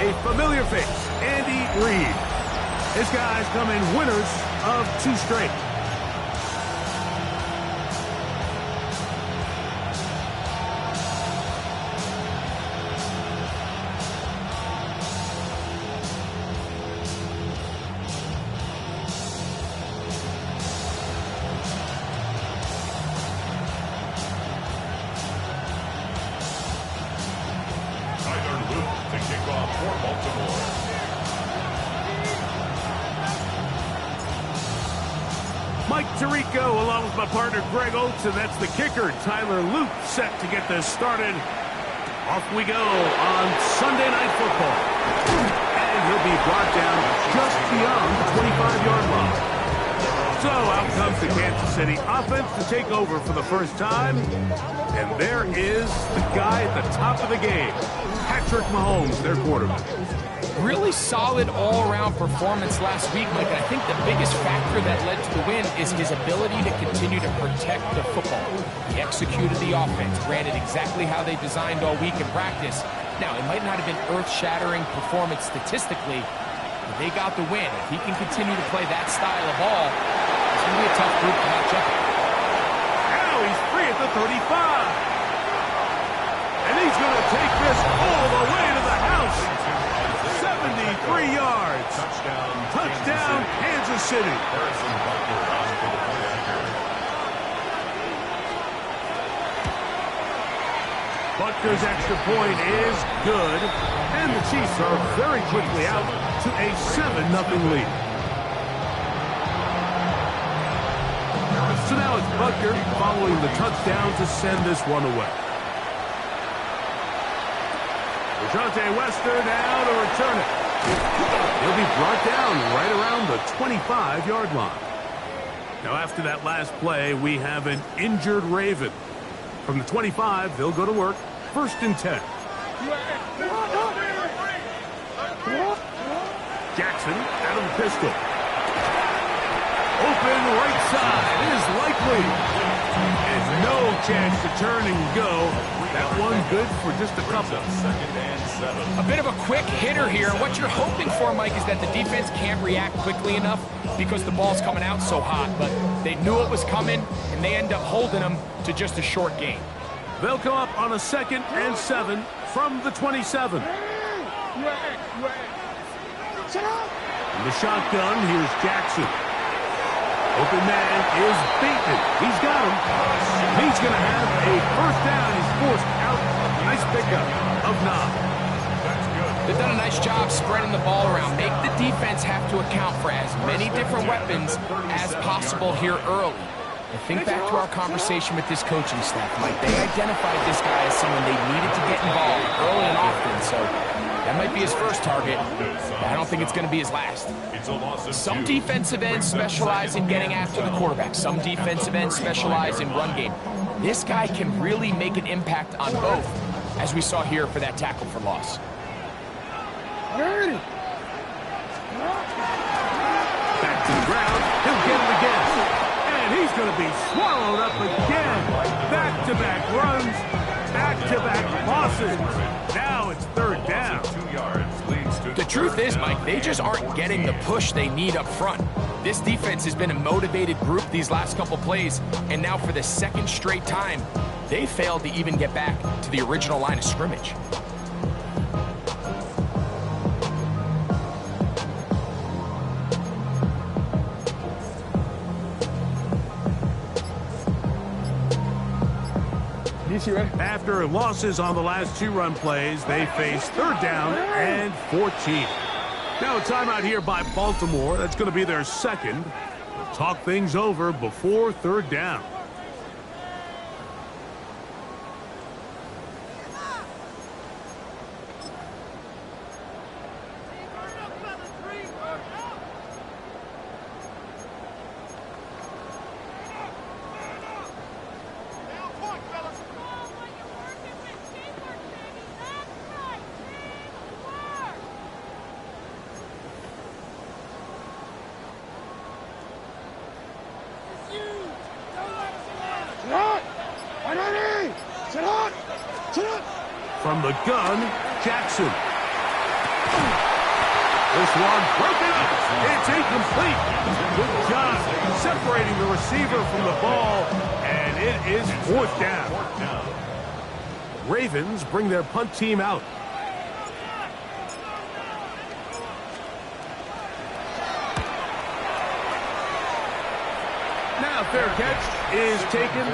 a familiar face, Andy Reid. His guys come in winners of 2 straight. Mike Tirico along with my partner Greg Oates, and that's the kicker, Tyler Luke, set to get this started. Off we go on Sunday Night Football. And he'll be brought down just beyond the 25-yard line. So out comes the Kansas City offense to take over for the first time. And there is the guy at the top of the game, Patrick Mahomes, their quarterback. Really solid all-around performance last week, Mike. And I think the biggest factor that led to the win is his ability to continue to protect the football. He executed the offense, ran it exactly how they designed all week in practice. Now, it might not have been earth-shattering performance statistically, but they got the win. If he can continue to play that style of ball, it's going to be a tough group to match up with. Now he's free at the 35. And he's going to take this all the way to the house. 73 yards. Touchdown, Kansas City. Butker's extra point is good. And the Chiefs are very quickly out to a 7-0 lead. So now it's Butker following the touchdown to send this one away. Dejounte Wester now to return it. He'll be brought down right around the 25-yard line. Now after that last play, we have an injured Raven. From the 25, they'll go to work. 1st and 10. Jackson out of the pistol. Open right side is likely. And no chance to turn and go. That one good for just a couple. A bit of a quick hitter here. What you're hoping for, Mike, is that the defense can't react quickly enough because the ball's coming out so hot. But they knew it was coming, and they end up holding them to just a short gain. They'll come up on a 2nd and 7 from the 27. In the shotgun, here's Jackson. Open man is Bateman. He's got him. He's going to have a 1st down. He's forced out. Nice pickup of 9. They've done a nice job spreading the ball around. Make the defense have to account for as many different weapons as possible here early. And think back to our conversation with this coaching staff, Mike. They identified this guy as someone they needed to get involved early and often, so that might be his first target, but I don't think it's going to be his last. Some defensive ends specialize in getting after the quarterback. Some defensive ends specialize in run game. This guy can really make an impact on both, as we saw here for that tackle for loss. Back to the ground. He'll get it again. And he's going to be swallowed up again. Back-to-back runs. Back-to-back losses. Now it's 3rd down. The truth is, Mike, they just aren't getting the push they need up front. This defense has been a motivated group these last couple plays, and now for the 2nd straight time, they failed to even get back to the original line of scrimmage. After losses on the last 2 run plays, they face 3rd down and 14. Now a timeout here by Baltimore. That's going to be their 2nd. Talk things over before 3rd down. From the gun, Jackson. This one broken up. It's incomplete. Good job separating the receiver from the ball, and it is fourth down. Ravens bring their punt team out. Now fair catch is taken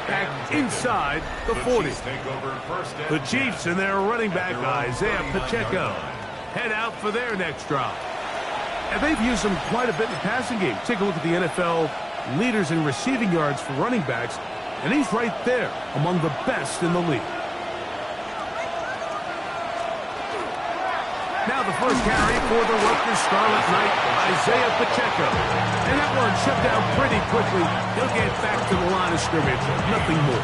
back inside the 40. The Chiefs and their running back Isaiah Pacheco head out for their next drive. And they've used him quite a bit in the passing game. Take a look at the NFL leaders in receiving yards for running backs, and he's right there among the best in the league. Now the first carry for the Rutgers Scarlet Knight, Isaiah Pacheco. And that one shut down pretty quickly. He'll get back to the line of scrimmage. Nothing more.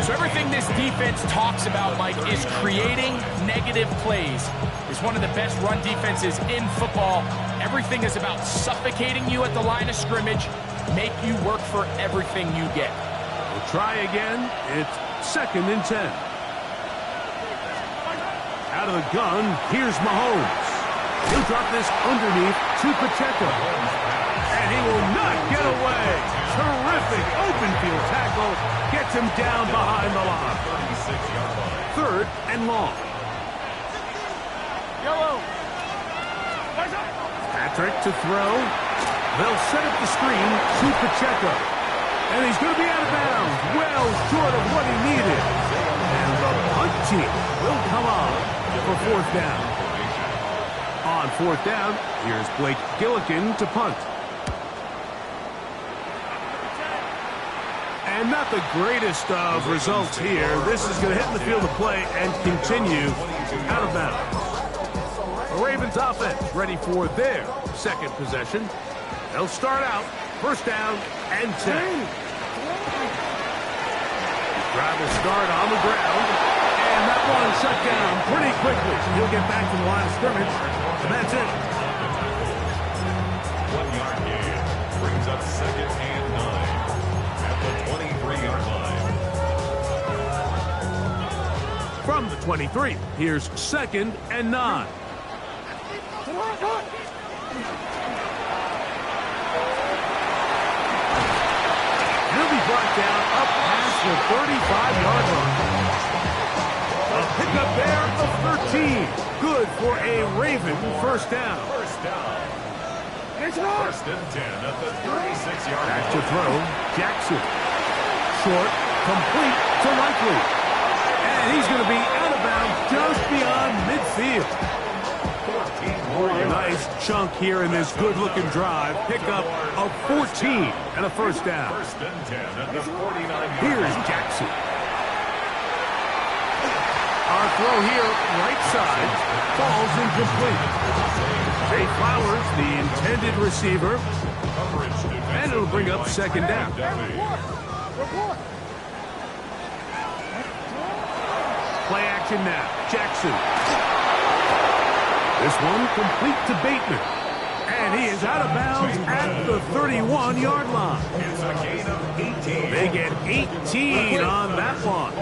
So everything this defense talks about, Mike, is creating negative plays. It's one of the best run defenses in football. Everything is about suffocating you at the line of scrimmage, make you work for everything you get. We'll try again. It's 2nd and 10. Out of the gun, here's Mahomes. He'll drop this underneath to Pacheco. And he will not get away. Terrific open field tackle. Gets him down behind the line. 3rd and long. Patrick to throw. They'll set up the screen to Pacheco. And he's going to be out of bounds. Well short of what he needed. And the punt team will come on for 4th down. On 4th down, here's Blake Gillikin to punt. And not the greatest of results here. This is going to hit in the field of play and continue out of bounds. The Ravens offense ready for their 2nd possession. They'll start out 1st down and 10. Drive will start on the ground. And that one shut down pretty quickly. He'll get back to the line of scrimmage, and that's it. 1 yard gain brings up 2nd and 9 at the 23-yard line. From the 23, here's 2nd and 9. He'll be brought down up past the 35-yard line. A pickup there of 13. Good for a Raven 1st down. 1st down. 1st and 10 at the 36-yard line. Back to throw. Jackson. Short. Complete to Likely. And he's going to be out of bounds just beyond midfield. A nice chunk here in this good-looking drive. Pickup of 14 and a 1st down. 1st and 10 at the 49-yard line. Here's Jackson. Our throw here, right side, falls incomplete. Zay Flowers, the intended receiver, and it'll bring up 2nd down. Play action now. Jackson. This one complete to Bateman. And he is out of bounds at the 31-yard line. It's a gain of 18. They get 18 on that one.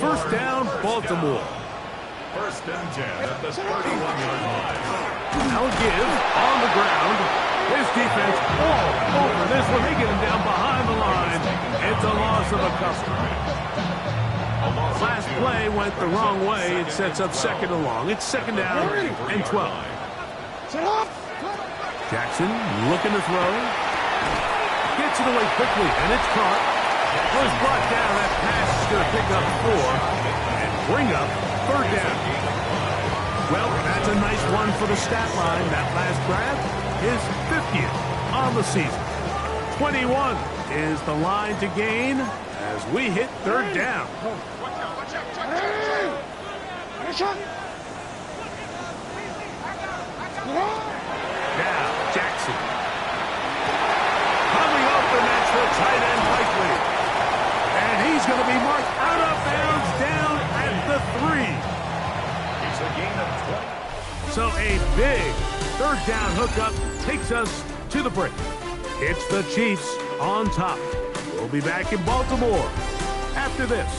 1st down, Baltimore. 1st and 10 at the 31-yard line. Now give on the ground. His defense all over this one. They get him down behind the line. It's a loss of a couple. Last play went the wrong way. It sets up 2nd and long. It's 2nd down and 12. Jackson looking to throw. Gets it away quickly, and it's caught. Was brought down. That pass is going to pick up 4 and bring up 3rd down. Well, that's a nice one for the stat line. That last grab is 50th on the season. 21 is the line to gain as we hit 3rd down. Now, Jackson. Coming up, and that's the tight end Likely. And he's going to be marked out of bounds down at the 3. It's a gain of 20. So a big 3rd down hookup takes us to the break. It's the Chiefs on top. We'll be back in Baltimore after this.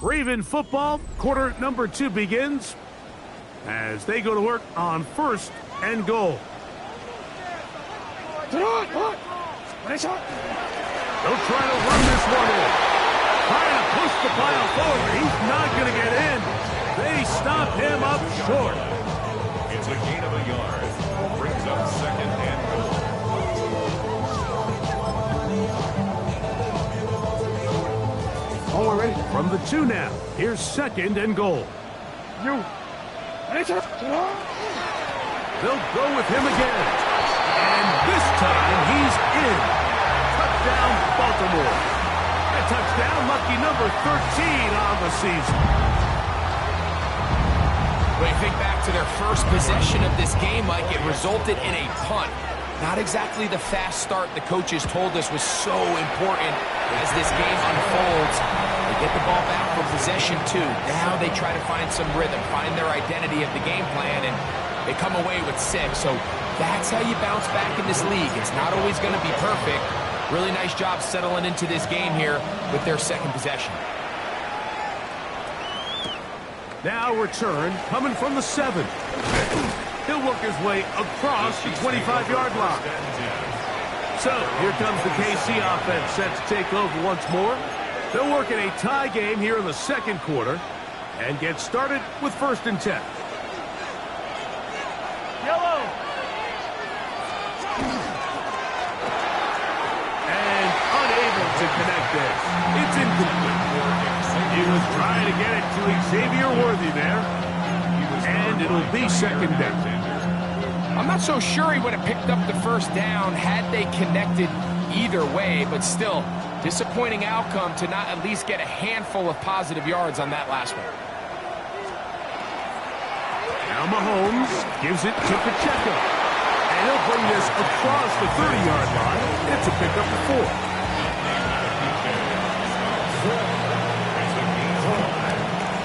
Raven football, quarter number 2 begins. as they go to work on 1st and goal. They'll try to run this one in. Trying to push the pile forward. He's not going to get in. They stop him up short. It's a gain of a yard. Brings up 2nd and goal. From the 2 now. Here's 2nd and goal. They'll go with him again. And this time he's in. Touchdown, Baltimore. A touchdown, lucky number 13 on the season. When you think back to their first possession of this game, Mike, it resulted in a punt. Not exactly the fast start the coaches told us was so important as this game unfolds. They get the ball back for possession 2. Now they try to find some rhythm, find their identity of the game plan, and they come away with 6. So that's how you bounce back in this league. It's not always going to be perfect. Really nice job settling into this game here with their 2nd possession. Now return coming from the 7. He'll work his way across the 25-yard line. So here comes the KC offense set to take over once more. They'll work in a tie game here in the 2nd quarter and get started with 1st and 10. Yellow. And unable to connect this. It's incomplete. He was trying to get it to Xavier Worthy there. And it'll be 2nd down. I'm not so sure he would have picked up the 1st down had they connected either way, but still, disappointing outcome to not at least get a handful of positive yards on that last one. Now Mahomes gives it to Pacheco. And he'll bring this across the 30-yard line. It's a pickup of 4.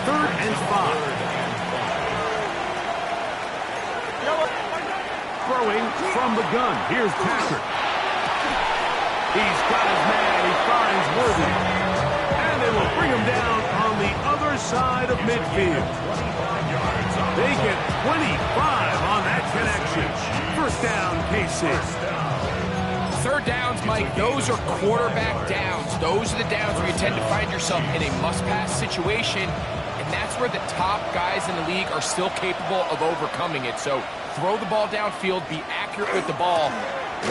3rd and 5. Throwing from the gun. Here's Patrick. He's got his man. He finds Worthy. And they will bring him down on the other side of midfield. They get 25 on that connection. 1st down, KC. 3rd downs, Mike, those are quarterback downs. Those are the downs where you tend to find yourself in a must-pass situation, and that's where the top guys in the league are still capable of overcoming it. So throw the ball downfield, be accurate with the ball.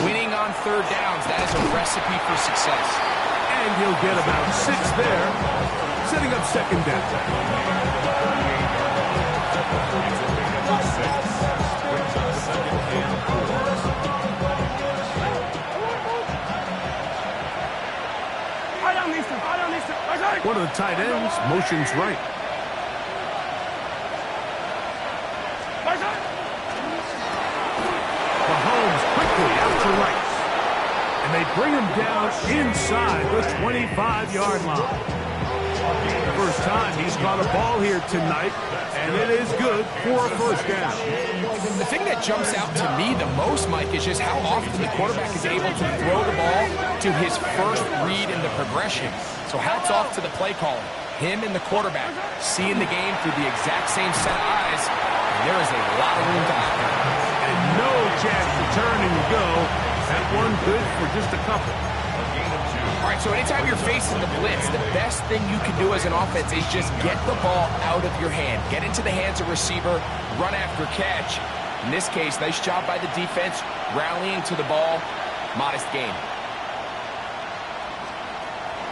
Winning on 3rd downs, that is a recipe for success. And he'll get about 6 there, setting up 2nd down. One of the tight ends motions right. Mahomes quickly out to right. And they bring him down inside the 25-yard line. First time he's caught a ball here tonight, and it is good for a 1st down. The thing that jumps out to me the most, Mike, is just how often the quarterback is able to throw the ball to his first read in the progression. So hats off to the play caller. Him and the quarterback seeing the game through the exact same set of eyes. And there is a lot of room to operate. And no chance to turn and go. That one good for just a couple. All right, so anytime you're facing the blitz, the best thing you can do as an offense is just get the ball out of your hand. Get into the hands of receiver, run after catch. In this case, nice job by the defense, rallying to the ball. Modest gain.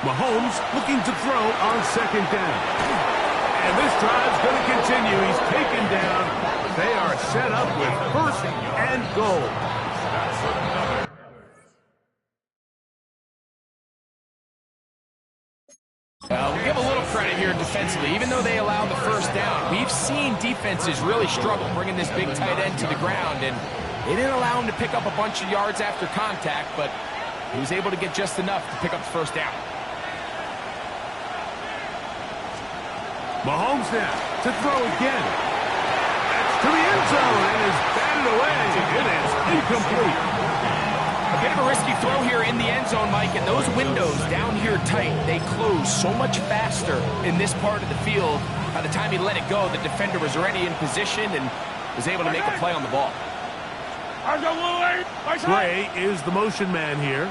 Mahomes looking to throw on 2nd down. And this drive's going to continue. He's taken down. They are set up with 1st and goal. We give a little credit here defensively. Even though they allowed the 1st down, we've seen defenses really struggle bringing this big tight end to the ground, and they didn't allow him to pick up a bunch of yards after contact, but he was able to get just enough to pick up the 1st down. Mahomes now to throw again. That's to the end zone and is batted away. It is incomplete. Again, of a risky throw here in the end zone, Mike, and those windows down here tight, they close so much faster in this part of the field. By the time he let it go, the defender was already in position and was able to make a play on the ball. Gray is the motion man here.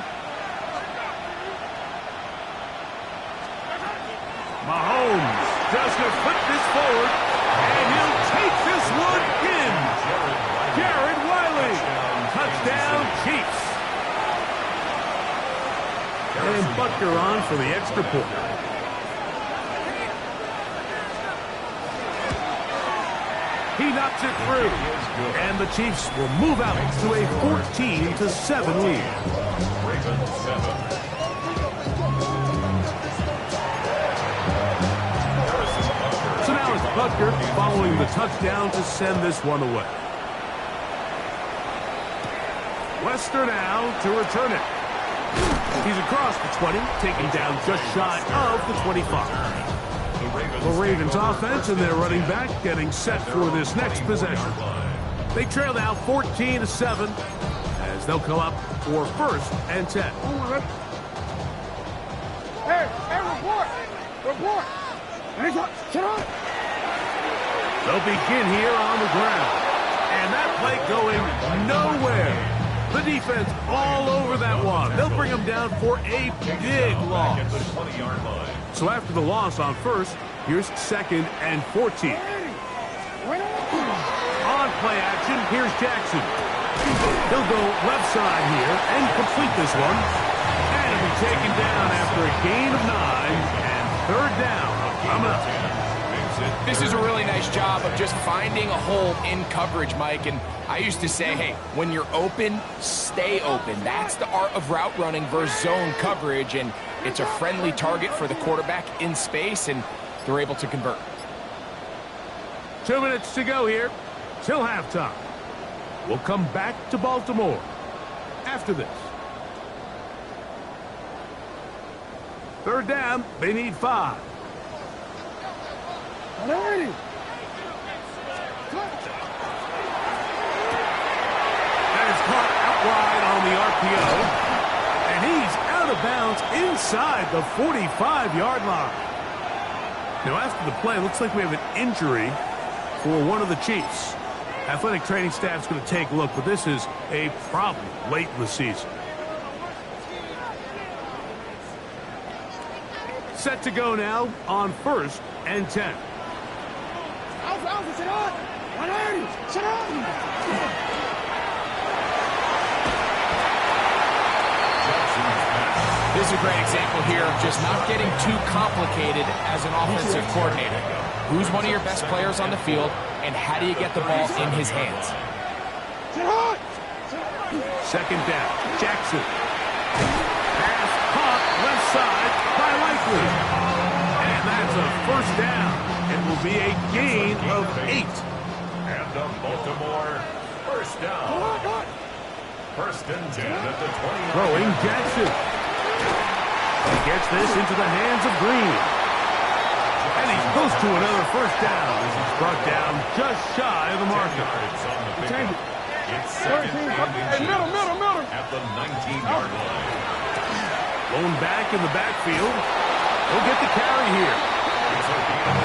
Mahomes does to flip this forward, and he'll take this one in. Jared Wiley, touchdown Chiefs. And Butker on for the extra point. He knocks it through, and the Chiefs will move out to a 14-7 lead. So now it's Butker following the touchdown to send this one away. Wester now to return it. He's across the 20, taken down just shy of the 25. The Ravens offense and their running back getting set for this next possession. They trail now 14-7 as they'll come up for 1st and 10. Hey, report! Report! They'll begin here on the ground. And that play going nowhere. The defense all over that one. They'll bring them down for a big loss. So after the loss on 1st, here's 2nd and 14. On play action, here's Jackson. He'll go left side here and complete this one. And he'll be taken down after a gain of 9 and 3rd down. Coming up. This is a really nice job of just finding a hole in coverage, Mike. And I used to say, hey, when you're open, stay open. That's the art of route running versus zone coverage. And it's a friendly target for the quarterback in space, and they're able to convert. 2 minutes to go here till halftime. We'll come back to Baltimore after this. 3rd down, they need 5. Alrighty. That is caught out wide on the RPO. And he's out of bounds inside the 45-yard line. Now after the play, it looks like we have an injury for one of the Chiefs. Athletic training staff's going to take a look, but this is a problem late in the season. Set to go now on 1st and 10. This is a great example here of just not getting too complicated as an offensive coordinator. Who's one of your best players on the field, and how do you get the ball in his hands? 2nd down, Jackson. Pass caught left side by Likely. And that's a 1st down. It will be a gain of 8. And the Baltimore 1st down. 1st and 10 at the 20. Throwing Jackson. He gets this into the hands of Green. And he's close to another 1st down as he's brought down just shy of the marker. It's 2nd and middle. At the 19-yard line. Blown back in the backfield. He'll get the carry here.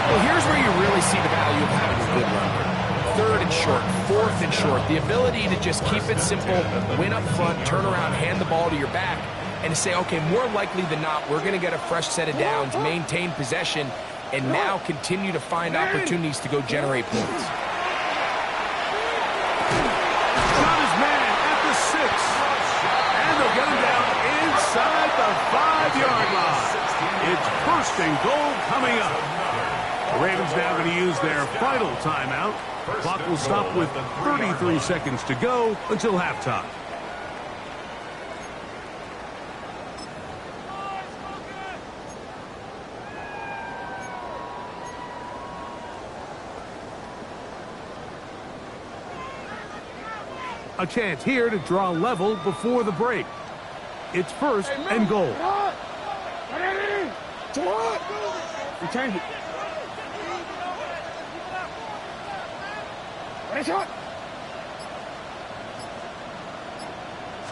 Well, here's where you really see the value of having a good runner. 3rd and short, 4th and short. The ability to just keep it simple, win up front, turn around, hand the ball to your back, and to say, okay, more likely than not, we're going to get a fresh set of downs, maintain possession, and now continue to find opportunities to go generate points. Shot his man at the 6. And they'll get him down inside the 5-yard line. It's 1st and goal coming up. The Ravens now going to use their final timeout. Clock will stop with 33 seconds to go until halftime. A chance here to draw level before the break. It's 1st and goal. Return it. Ready, shot.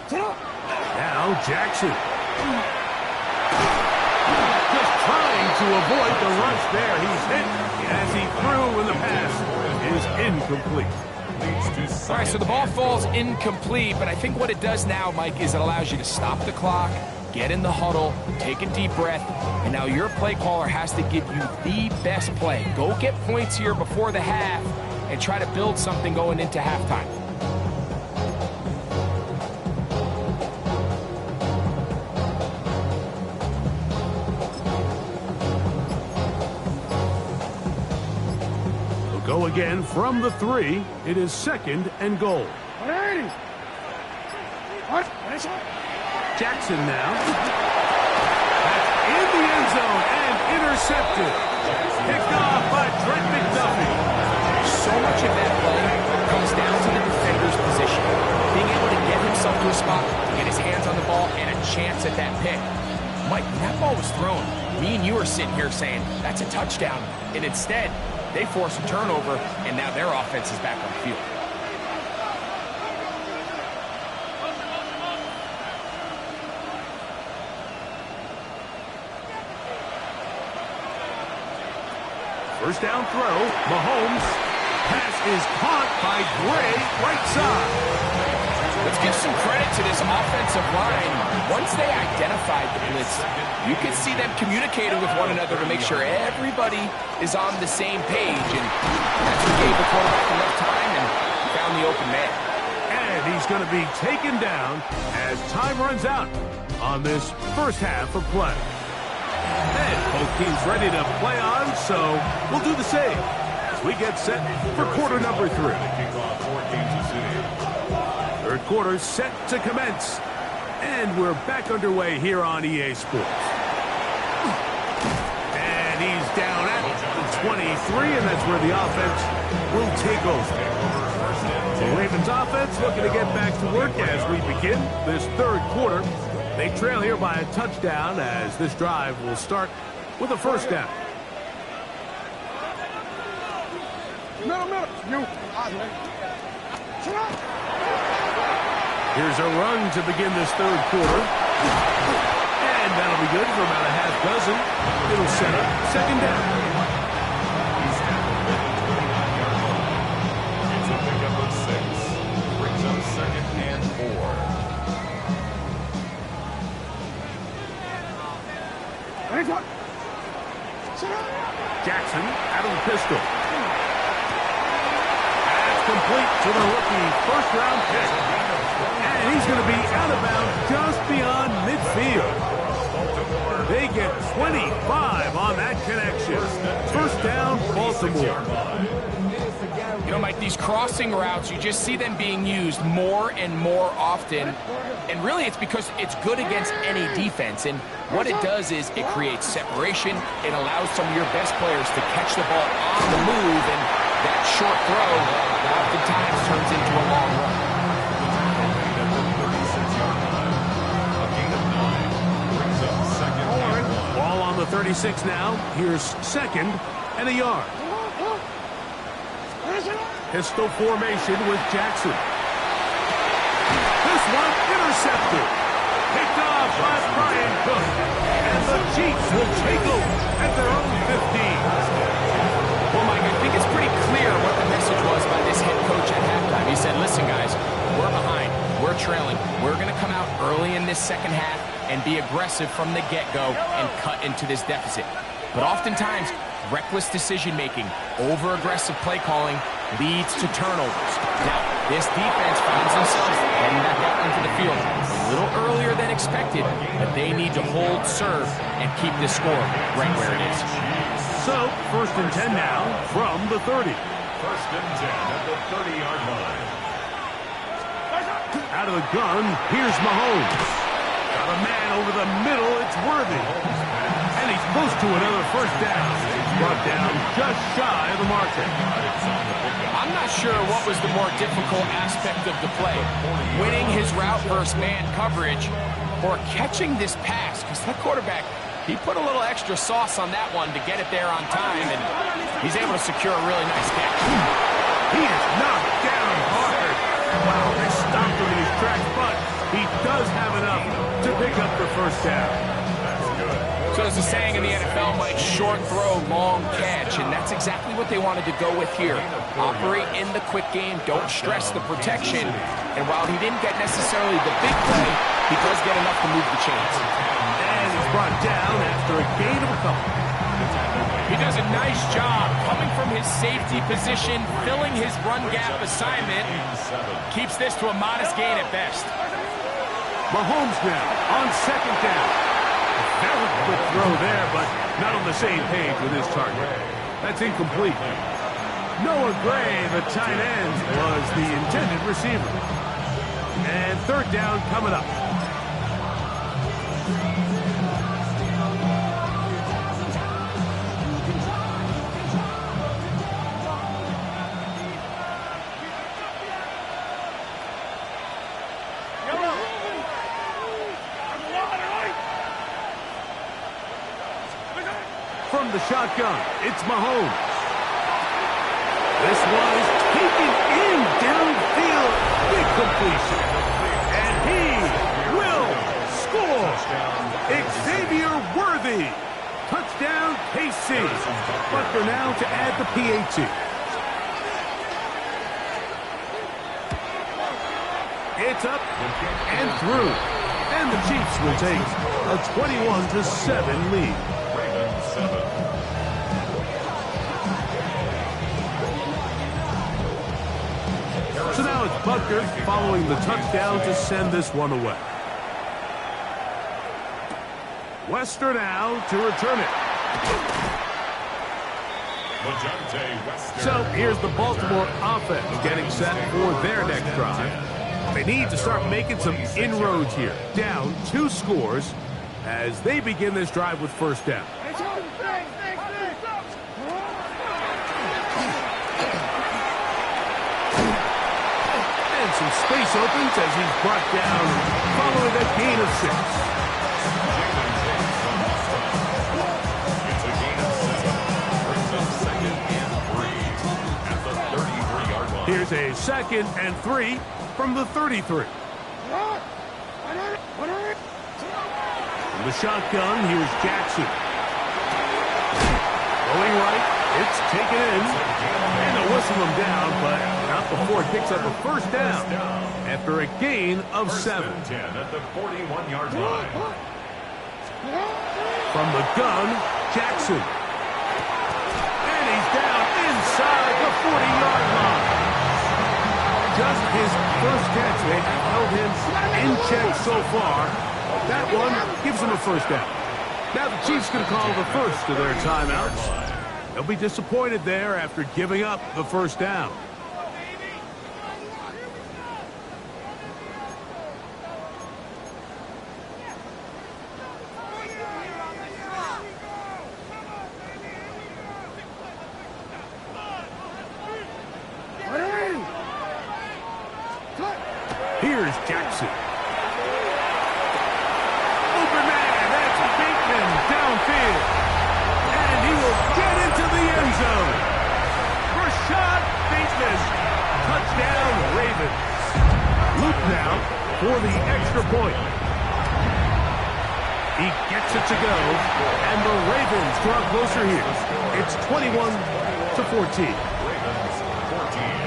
Set up. Now Jackson. Just trying to avoid the rush there. He's hit as he threw when the pass is incomplete. All right, so the ball falls incomplete, but I think what it does now, Mike, is it allows you to stop the clock, get in the huddle, take a deep breath, and now your play caller has to give you the best play. Go get points here before the half and try to build something going into halftime. Go again from the 3. It is 2nd and goal. 180. Jackson now. That's in the end zone and intercepted. Picked off by Trent McDuffie. So much of that play comes down to the defender's position. Being able to get himself to a spot, get his hands on the ball, and a chance at that pick. Mike, when that ball was thrown, me and you are sitting here saying, that's a touchdown. And instead, they force a turnover, and now their offense is back on the field. First down throw. Mahomes. Pass is caught by Gray, right side. Let's give some credit to this offensive line. Once they identified the blitz, you can see them communicating with one another to make sure everybody is on the same page. And that's what gave the quarterback enough time and found the open man. And he's going to be taken down as time runs out on this first half of play. And both teams ready to play on, so we'll do the same as we get set for quarter number 3. Third quarter set to commence. And we're back underway here on EA Sports. And he's down at the 23, and that's where the offense will take over. The Ravens offense looking to get back to work as we begin this third quarter. They trail here by a touchdown as this drive will start with a first down. Middle. You. Here's a run to begin this third quarter. And that'll be good for about a half dozen. It'll set up second down. It's a pickup of 6. Brings up 2nd and 4. Jackson out of the pistol. That's complete to the rookie first-round pick. And he's going to be out of bounds just beyond midfield. They get 25 on that connection. First down, Baltimore. You know, Mike, these crossing routes, you just see them being used more and more often. And really, it's because it's good against any defense. And what it does is it creates separation. It allows some of your best players to catch the ball on the move. And that short throw oftentimes turns into a long run. Ball on the 36 now. Here's 2nd and a yard. Pistol formation with Jackson. This one intercepted. Picked off by Brian Cook. And the Chiefs will take over at their own 15. Well, Mike, I think it's pretty clear what the message was by this head coach at halftime. He said, listen, guys, we're behind. We're trailing. We're going to come out early in this second half and be aggressive from the get-go and cut into this deficit. But oftentimes, reckless decision-making, over-aggressive play calling leads to turnovers. Now, this defense finds themselves heading back out into the field a little earlier than expected, but they need to hold serve and keep this score right where it is. So, 1st and 10 now from the 30. 1st and 10 at the 30-yard line. Out of the gun, here's Mahomes. Got a man over the middle, it's Worthy. And he's close to another first down. He's brought down just shy of the marker. I'm not sure what was the more difficult aspect of the play. Winning his route versus man coverage or catching this pass. Because that quarterback, he put a little extra sauce on that one to get it there on time. And he's able to secure a really nice catch. He is knocked down hard. Wow, they stopped him in his tracks, but he does have enough first down. So there's a saying in the NFL, Mike, short throw, long catch, and that's exactly what they wanted to go with here. Operate in the quick game, don't stress the protection, and while he didn't get necessarily the big play, he does get enough to move the chains. And he's brought down after a gain of a couple. He does a nice job coming from his safety position, filling his run gap assignment, keeps this to a modest gain at best. Mahomes now on second down. Very quick throw there, but not on the same page with his target. That's incomplete. Noah Gray, the tight end, was the intended receiver. And third down coming up. From the shotgun, it's Mahomes. This one is taken in downfield. Big completion. And he will score. Xavier Worthy. Touchdown, KC. Butker now to add the PAT. It's up and through. And the Chiefs will take a 21-7 lead. So now it's Butker following the touchdown to send this one away. Wester now to return it. So here's the Baltimore offense getting set for their next drive. They need to start making some inroads here. Down 2 scores as they begin this drive with first down. And some space opens as he's brought down following a gain of 6. It's a gain of 7. Brings up 2nd and 3 at the 33-yard line. Here's a 2nd and 3 from the 33. From the shotgun, here's Jackson. Going right, it's taken in. And they'll whistle him down, but not before it picks up a first down after a gain of 7. 10 at the 41-yard line. From the gun, Jackson. And he's down inside the 40-yard line. Just his first catch. They have held him in check so far. That one gives him a first down. Now the Chiefs can call the first of their timeouts. They'll be disappointed there after giving up the first down. Here's Jackson. Open man, that's Bateman downfield. And he will get into the end zone. Rashad Bateman. Touchdown, Ravens. Luke now for the extra point. He gets it to go. And the Ravens draw closer here. It's 21-14. Ravens 14.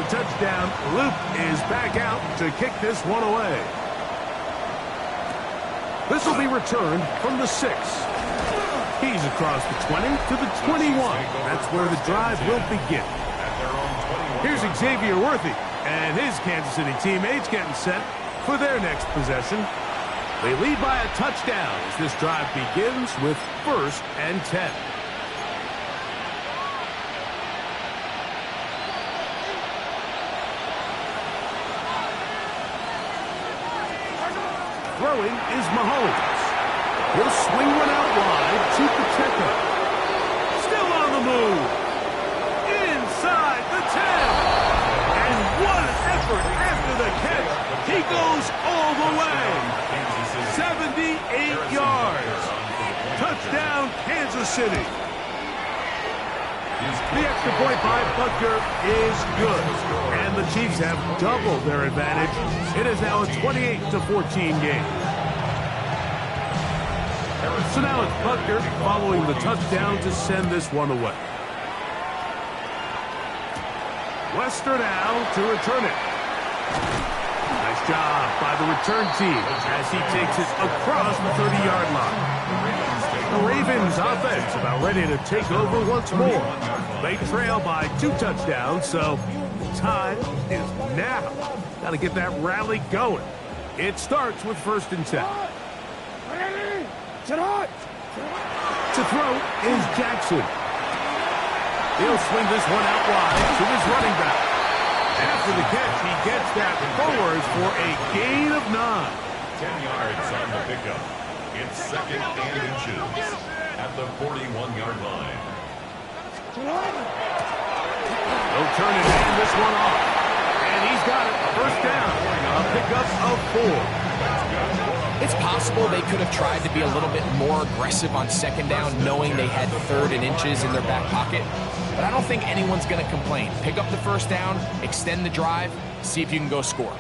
Touchdown. Luke is back out to kick this one away. This will be returned from the 6. He's across the 20 to the 21. That's where the drive will begin. Here's Xavier Worthy and his Kansas City teammates getting set for their next possession. They lead by a touchdown as this drive begins with 1st and 10. Throwing is Mahomes. He'll swing one out wide to Pacheco. Still on the move. Inside the 10. And what an effort after the catch. He goes all the way. 78 yards. Touchdown, Kansas City. The extra point by Butker is good. And the Chiefs have doubled their advantage. It is now a 28-14 game. So now it's Butker following the touchdown to send this one away. Wester now to return it. Nice job by the return team as he takes it across the 30-yard line. The Ravens offense about ready to take over once more. They trail by 2 touchdowns, so time is now. Got to get that rally going. It starts with 1st and 10. To throw is Jackson. He'll swing this one out wide to his running back. After the catch, he gets that forward for a gain of 9. 10 yards on the pickup. It's 2nd and inches at the 41-yard line. They'll turn it and this one off. And he's got it. 1st down. A pickup of 4. It's possible they could have tried to be a little bit more aggressive on 2nd down, knowing they had 3rd and inches in their back pocket. But I don't think anyone's going to complain. Pick up the 1st down, extend the drive, see if you can go score.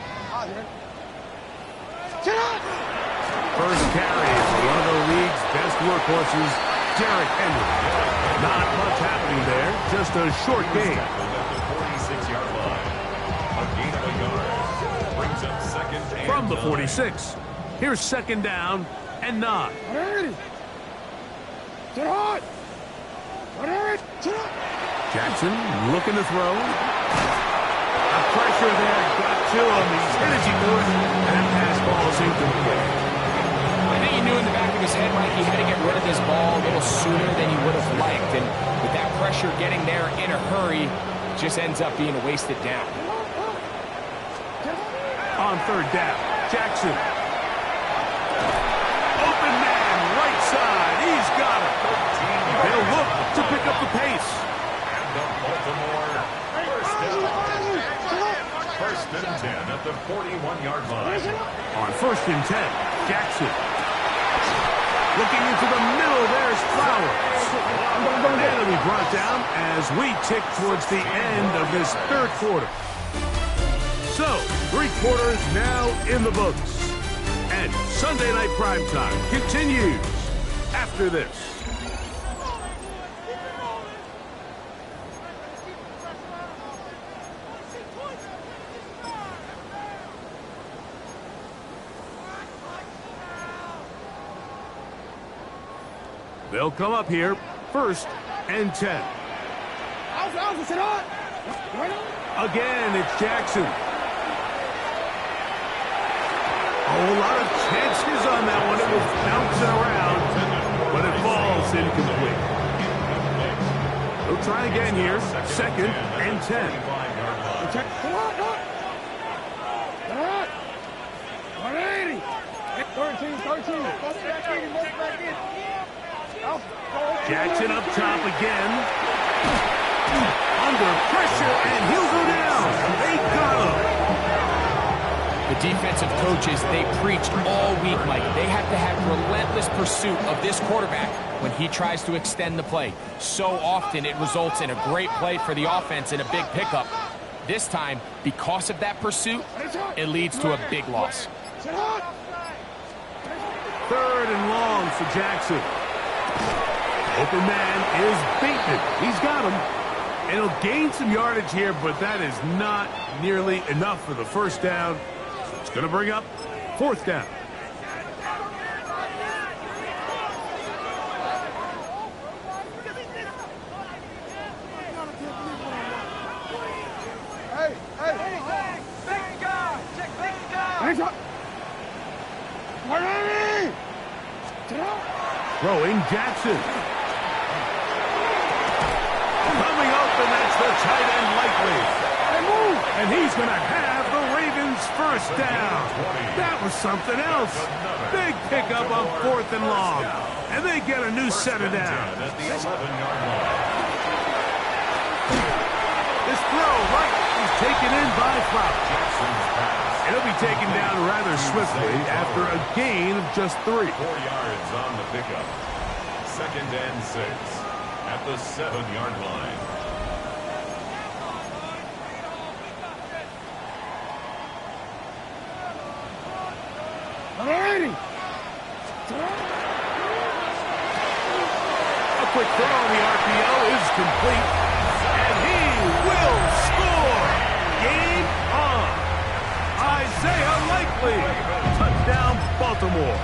First carry for one of the league's best workhorses, Derrick Henry. Not much happening there, just a short gain. At the 46-yard line. A gain of a yard. Brings up 2nd and From the 9. 46. Here's 2nd down and 9. Jackson looking to throw. The pressure there got to him. He's hit as he moves, and that pass ball is incomplete. I think he knew in the back of his head, Mike, he had to get rid of this ball a little sooner than he would have liked. And with that pressure getting there in a hurry, it just ends up being a wasted down. On 3rd down, Jackson. Open man, right side. He's got it. They'll look to pick up the pace. And the Baltimore first down. 1st and 10 at the 41-yard line. On 1st and 10, Jackson. Looking into the middle, there's Flowers. And it'll be brought down as we tick towards the end of this 3rd quarter. So, 3 quarters now in the books. And Sunday Night Primetime continues after this. They'll come up here, 1st and 10. Again, it's Jackson. Oh, a lot of chances on that one. It was bouncing around, but it falls incomplete. They'll try again here, 2nd and 10. Jackson up top again. Under pressure, and he'll go down. They got him. The defensive coaches, they preached all week, Mike. They have to have relentless pursuit of this quarterback when he tries to extend the play. So often it results in a great play for the offense and a big pickup. This time, because of that pursuit, it leads to a big loss. 3rd and long for Jackson. Open man is beaten. He's got him. And he'll gain some yardage here, but that is not nearly enough for the 1st down. It's going to bring up 4th down. Throwing Jackson. Coming open, that's the tight end likely. And he's going to have the Ravens 1st down. That was something else. Big pickup on 4th and long. And they get a new set of downs. This throw right is taken in by Flowers. It'll be taken down rather swiftly after a gain of just 3. 4 yards on the pickup. 2nd and 6. at the 7-yard line. Alrighty. A quick throw on the RPO is complete, and he will score. Game on. Isaiah Likely, touchdown Baltimore.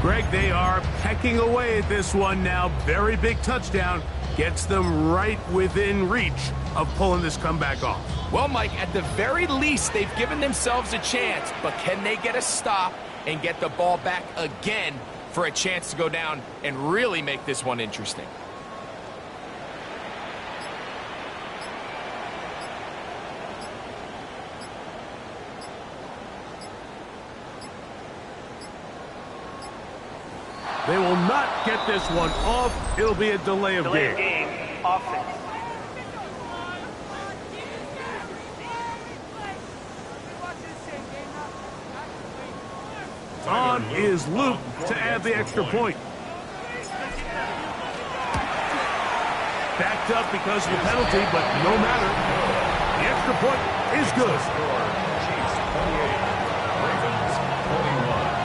Greg, they are pecking away at this one now. Very big touchdown. Gets them right within reach of pulling this comeback off. Well, Mike, at the very least, they've given themselves a chance, but can they get a stop and get the ball back again for a chance to go down and really make this one interesting? They will not get this one off. It'll be a delay of game. Offense. On is Luke to add the extra point. Backed up because of the penalty, but no matter. The extra point is good. Chiefs 28, Ravens 21.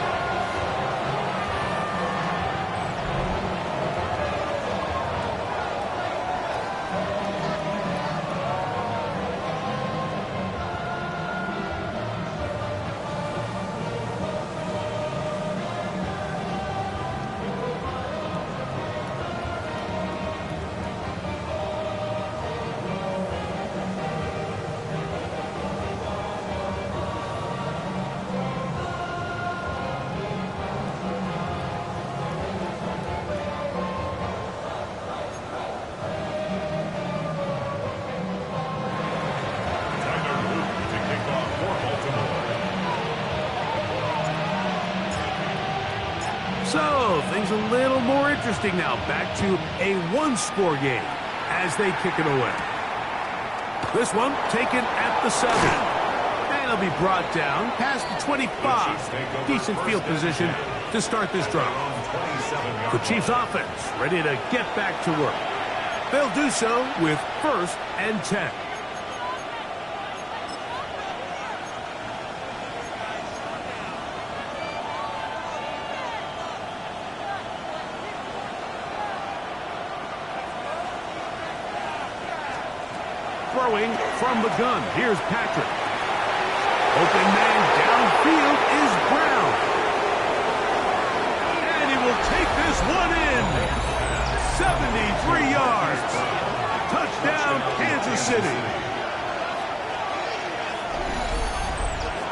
So, things a little more interesting now. Back to a one-score game as they kick it away. This one taken at the 7. And it'll be brought down past the 25. Decent field position to start this drive. The Chiefs offense ready to get back to work. They'll do so with 1st and 10. Throwing from the gun. Here's Patrick. Open man downfield is Brown. And he will take this one in. 73 yards. Touchdown, Kansas City.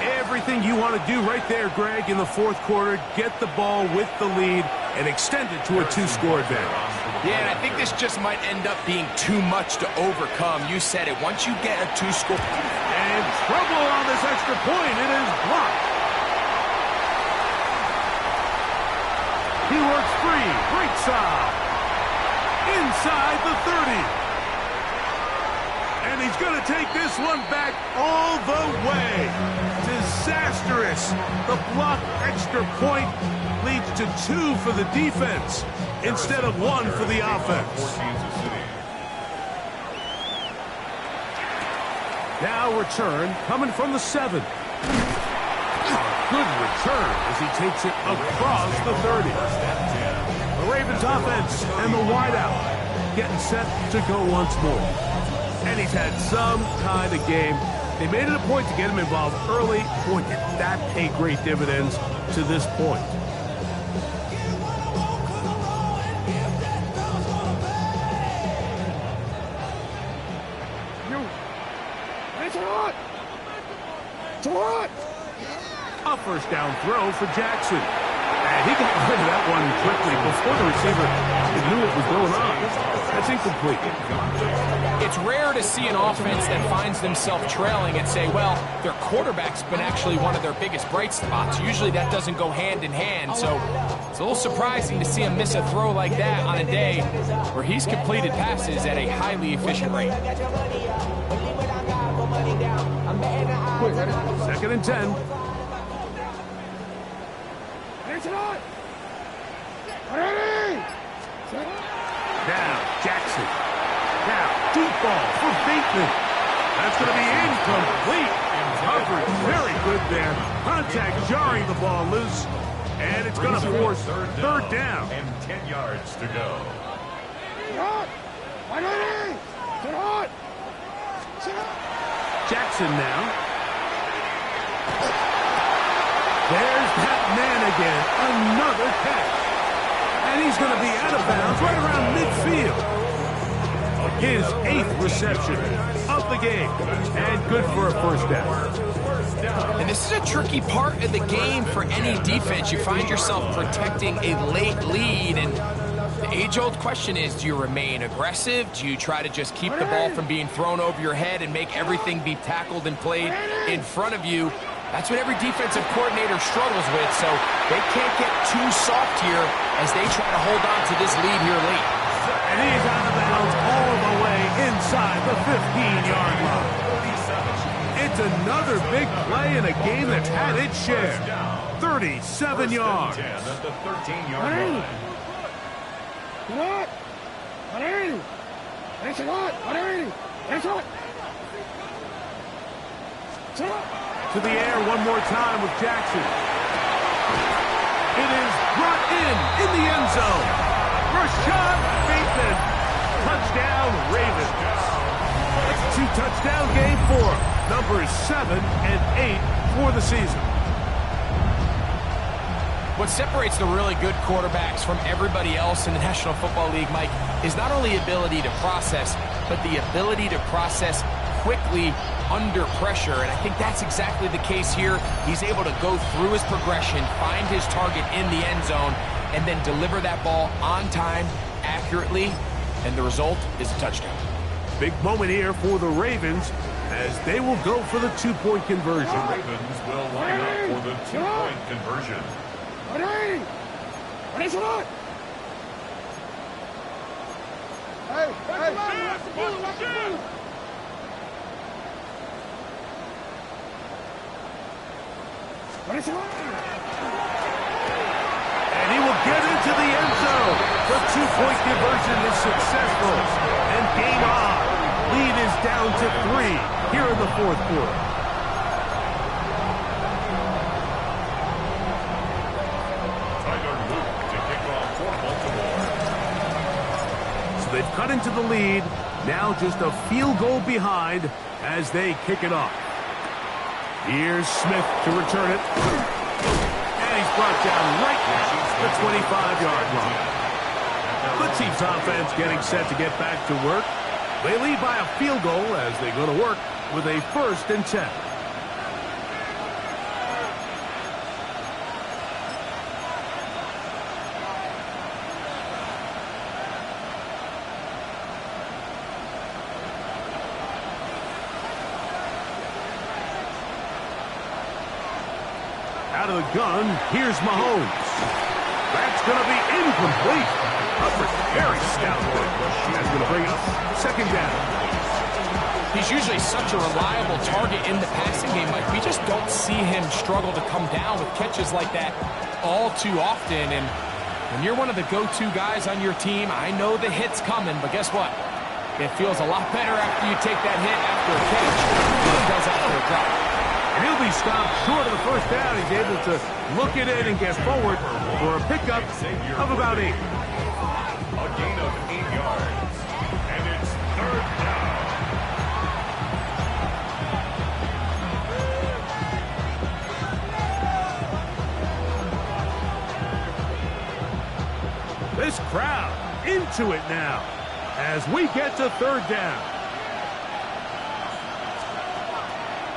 Everything you want to do right there, Greg, in the 4th quarter. Get the ball with the lead and extend it to a 2-score advantage. Yeah, and I think this just might end up being too much to overcome. You said it. Once you get a 2-score... And trouble on this extra point. It is blocked. He works free. Great side. Inside the 30. And he's going to take this one back all the way. Disastrous. The blocked extra point leads to 2 for the defense instead of 1 for the offense. Now return coming from the 7. Good return as he takes it across the 30. The Ravens offense and the wideout getting set to go once more. And he's had some kind of game. They made it a point to get him involved early. Boy, did that pay great dividends to this point. A first down throw for Jackson. And he got rid of that one quickly before the receiver knew what was going on. That's incomplete. It's rare to see an offense that finds themselves trailing and say, well, their quarterback's been actually one of their biggest bright spots. Usually that doesn't go hand in hand, so it's a little surprising to see him miss a throw like that on a day where he's completed passes at a highly efficient rate. 2nd and 10. Now, Jackson. Now, deep ball for Bateman. That's going to be incomplete. Coverage very good there. Contact jarring the ball loose. And it's going to force third down. And 10 yards to go. Jackson now. There's that man again. Another catch. And he's going to be out of bounds right around midfield. His 8th reception of the game. And good for a first down. And this is a tricky part of the game for any defense. You find yourself protecting a late lead, and the age-old question is, do you remain aggressive? Do you try to just keep the ball from being thrown over your head and make everything be tackled and played in front of you? That's what every defensive coordinator struggles with, so they can't get too soft here as they try to hold on to this lead here late. And he's out of bounds all the way inside the 15-yard line. It's another big play in a game that's had its share. 37 yards. 10 at the 13-yard line. To the air one more time with Jackson. It is brought in the end zone. Rashad Bateman. Touchdown, Ravens. It's a 2-touchdown game for numbers 7 and 8 for the season. What separates the really good quarterbacks from everybody else in the National Football League, Mike, is not only ability to process, but the ability to process quickly under pressure. And I think that's exactly the case here. He's able to go through his progression, find his target in the end zone, and then deliver that ball on time, accurately, and the result is a touchdown. Big moment here for the Ravens as they will go for the 2-point conversion. The Ravens will line up for the 2-point conversion. And he will get into the end zone. The 2-point conversion is successful. And game on. Lead is down to 3 here in the 4th quarter. Tyler Luke to kick off for Baltimore. So they've cut into the lead. Now just a field goal behind as they kick it off. Here's Smith to return it. And he's brought down right at the 25-yard line. The Chiefs offense getting set to get back to work. They lead by a field goal as they go to work with a 1st and 10. Out of the gun, here's Mahomes. That's going to be incomplete. Coverage very stout. That's going to bring up 2nd down. He's usually such a reliable target in the passing game, Mike. We just don't see him struggle to come down with catches like that all too often. And when you're one of the go-to guys on your team, I know the hit's coming, but guess what? It feels a lot better after you take that hit after a catch than it does after a drop. And he'll be stopped short of the 1st down. He's able to look it in and get forward for a pickup of about 8. A gain of 8 yards. And it's 3rd down. This crowd into it now as we get to 3rd down.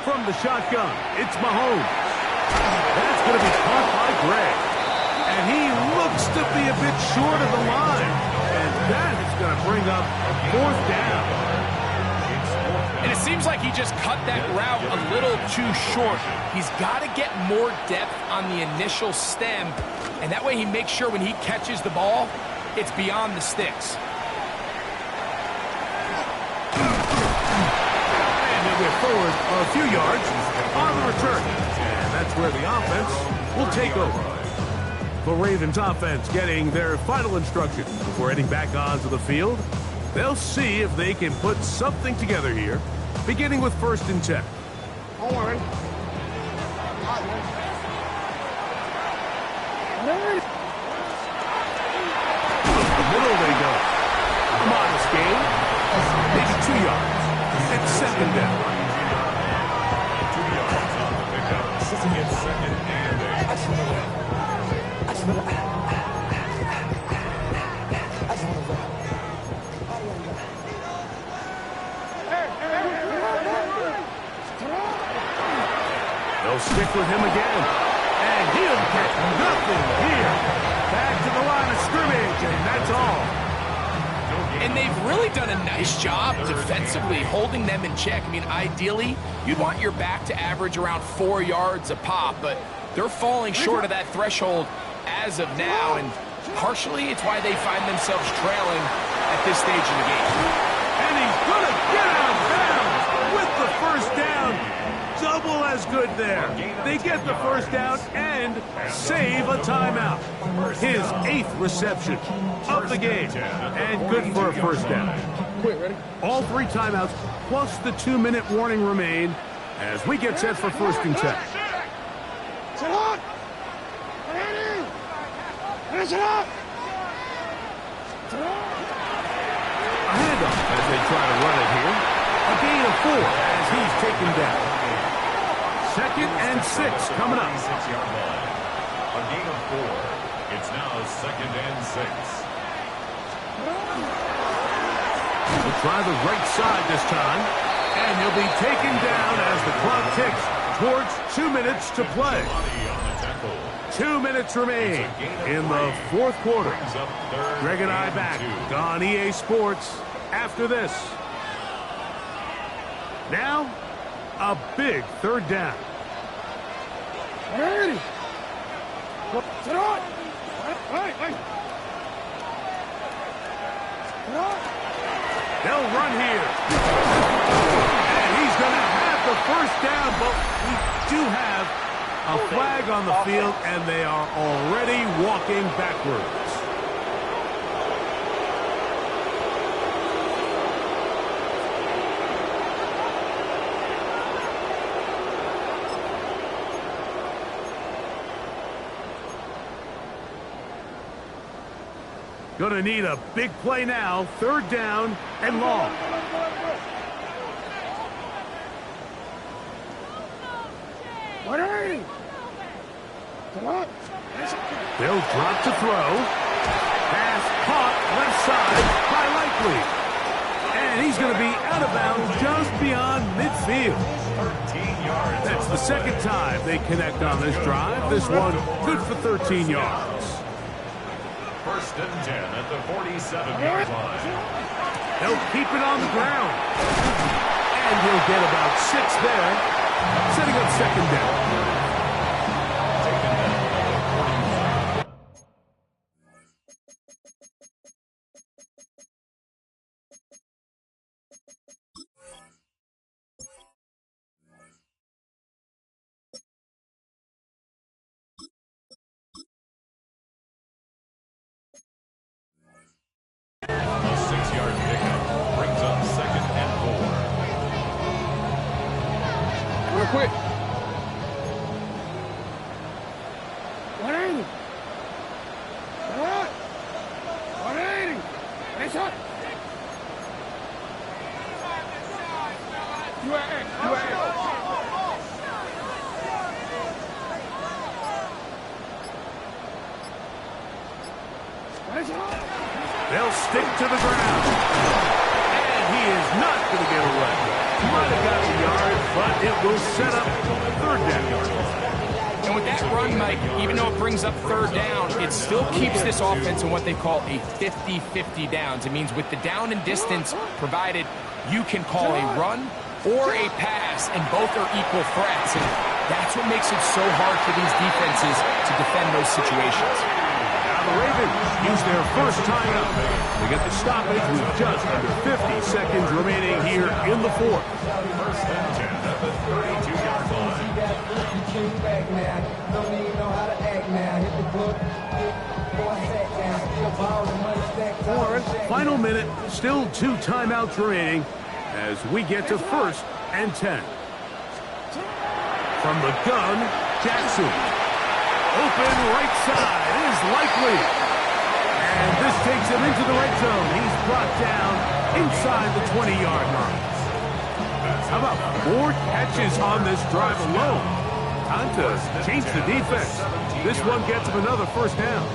From the shotgun, it's Mahomes. That's going to be caught by Gray. And he looks to be a bit short of the line. And that is going to bring up 4th down. And it seems like he just cut that route a little too short. He's got to get more depth on the initial stem. And that way he makes sure when he catches the ball, it's beyond the sticks. Forward a few yards on the return. And that's where the offense will take over. The Ravens offense getting their final instructions before heading back onto the field. They'll see if they can put something together here, beginning with 1st and 10. Hold on. The middle they go. A modest gain. Maybe 2 yards. It's 2nd down. 2 yards on the pickup. It's 2nd and 8. They'll stick with him again. And he'll get nothing here. Back to the line of scrimmage, and that's all. And they've really done a nice job defensively holding them in check. I mean, ideally, you'd want your back to average around 4 yards a pop, but they're falling short of that threshold as of now, and partially it's why they find themselves trailing at this stage in the game. And he's going to get out of bounds with the 1st down. Double as good there. They get the 1st down and save a timeout. His 8th reception of the game, and good for a 1st down. All 3 timeouts plus the 2-minute warning remain as we get set for 1st and 10. Sit up! Ready! Sit up! A handoff as they try to run it here. A gain of 4 as he's taken down. 2nd and 6 coming up. 6-yard line. A gain of 4. It's now 2nd and 6. He'll try the right side this time, and he'll be taken down as the clock ticks towards 2 minutes to play. 2 minutes remain in the 4th quarter. Greg and I back on EA Sports after this. Now, a big 3rd down. Ready! Sit on! Hey! They'll run here. And he's going to have the 1st down, but we do have a flag on the field, and they are already walking backwards. Going to need a big play now. 3rd down and long. Ready! They'll drop to throw. Pass caught left side by Likely. And he's going to be out of bounds just beyond midfield. 13 yards. That's the 2nd time they connect on this drive. This one good for 13 yards. 1st and 10 at the 47-yard line. They'll keep it on the ground. And he'll get about 6 there, setting up 2nd down. A 6-yard pickup brings up 2nd and 4. Real quick. 180. 180. It's up. You They'll stick to the ground. And he is not going to get away. Might have got the yard, but it will set up 3rd down. And with that run, Mike, even though it brings up 3rd down, it still keeps this offense in what they call a 50-50 downs. It means with the down and distance provided, you can call a run or a pass, and both are equal threats. And that's what makes it so hard for these defenses to defend those situations. Now the Ravens use their 1st timeout. They get the stoppage with just under 50 seconds remaining here in the 4th. 1st and 10 at the 32-yard line. Final minute, still 2 timeouts remaining as we get to 1st and 10. From the gun, Jackson. Open right side is likely. And this takes him into the red zone. He's brought down inside the 20-yard line. How about 4 catches on this drive alone? Time to change the defense. This one gets him another 1st down.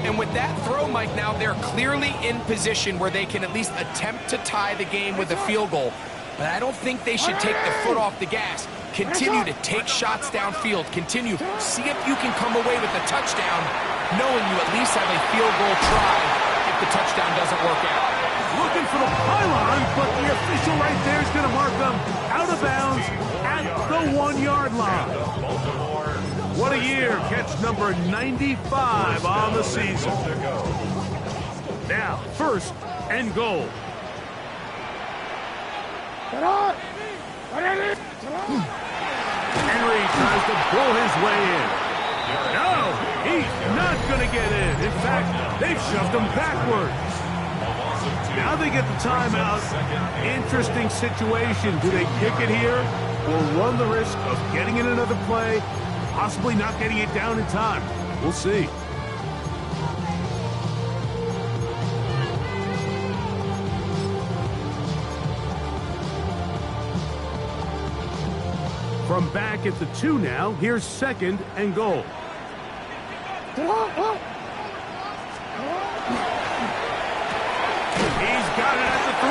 And with that throw, Mike, now they're clearly in position where they can at least attempt to tie the game with a field goal. But I don't think they should take the foot off the gas. Continue to take shots downfield. Continue. See if you can come away with a touchdown, knowing you at least have a field goal try if the touchdown doesn't work out. Looking for the pylon, but the official right there is going to mark them out of bounds at the 1-yard line. What a year. Catch number 95 on the season. Now, 1st and goal. Henry tries to pull his way in. No, he's not going to get in. In fact, they've shoved him backwards. Now they get the timeout. Interesting situation. Do they kick it here or run the risk of getting in another play, possibly not getting it down in time? We'll see. From back at the 2 now, here's 2nd and goal. He's got it at the 3.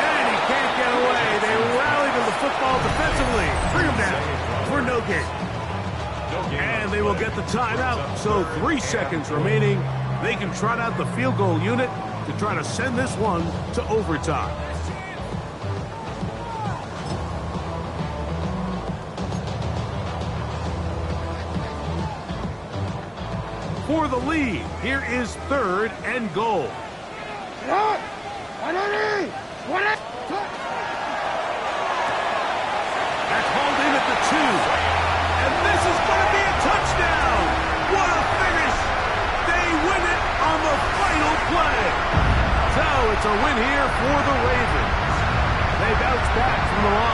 And he can't get away. They rally to the football defensively. Bring him down for no gain. And they will get the timeout. So 3 seconds remaining. They can trot out the field goal unit to try to send this one to overtime. For the lead, here is 3rd and goal. That's hauled in at the 2. And this is going to be a touchdown. What a finish. They win it on the final play. So it's a win here for the Ravens. They bounce back from the line.